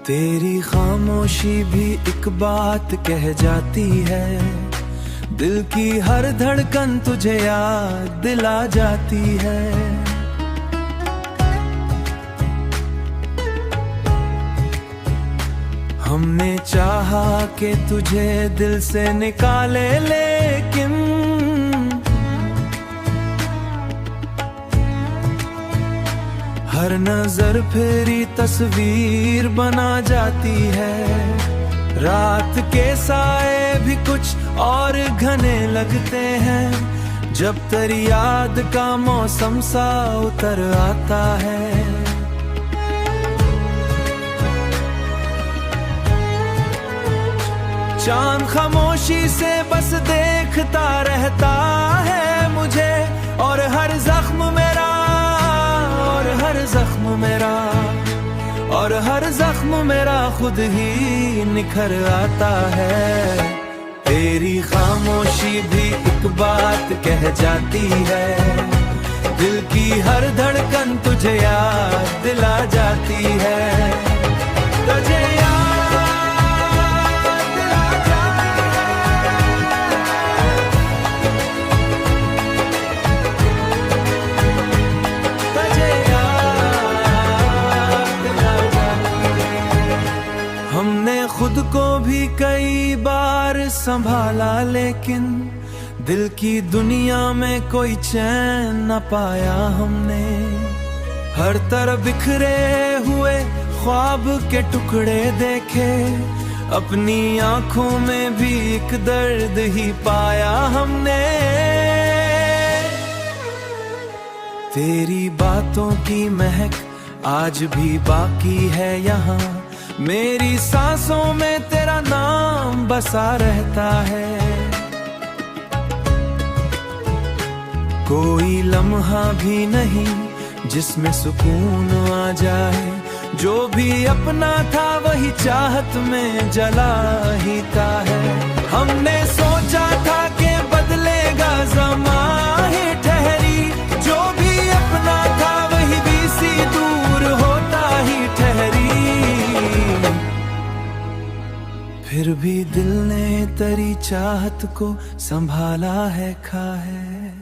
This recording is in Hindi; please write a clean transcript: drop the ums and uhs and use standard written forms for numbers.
तेरी खामोशी भी एक बात कह जाती है, दिल की हर धड़कन तुझे याद दिला जाती है। हमने चाहा कि तुझे दिल से निकाले, लेकिन हर नजर फेरी तस्वीर बना जाती है। रात के साए भी कुछ और घने लगते हैं, जब तेरी याद का मौसम सा उतर आता है। चांद खामोशी से बस देखता रहता है मुझे, और हर जख्म मेरा, और हर जख्म मेरा, और हर जख्म मेरा खुद ही निखर आता है। तेरी खामोशी भी एक बात कह जाती है, दिल की हर धड़कन तुझे याद दिला जाती है। तुझे हमने खुद को भी कई बार संभाला, लेकिन दिल की दुनिया में कोई चैन न पाया हमने। हर तरफ बिखरे हुए ख्वाब के टुकड़े देखे, अपनी आंखों में भी एक दर्द ही पाया हमने। तेरी बातों की महक आज भी बाकी है यहाँ, मेरी सांसों में तेरा नाम बसा रहता है। कोई लम्हा भी नहीं जिसमें सुकून आ जाए, जो भी अपना था वही चाहत में जला ही था है। हमने सोचा था कि बदलेगा ज़माने, ठहरी जो भी अपना था वही भी सी दूर होता ही ठहरी। फिर भी दिल ने तेरी चाहत को संभाला है, खा है।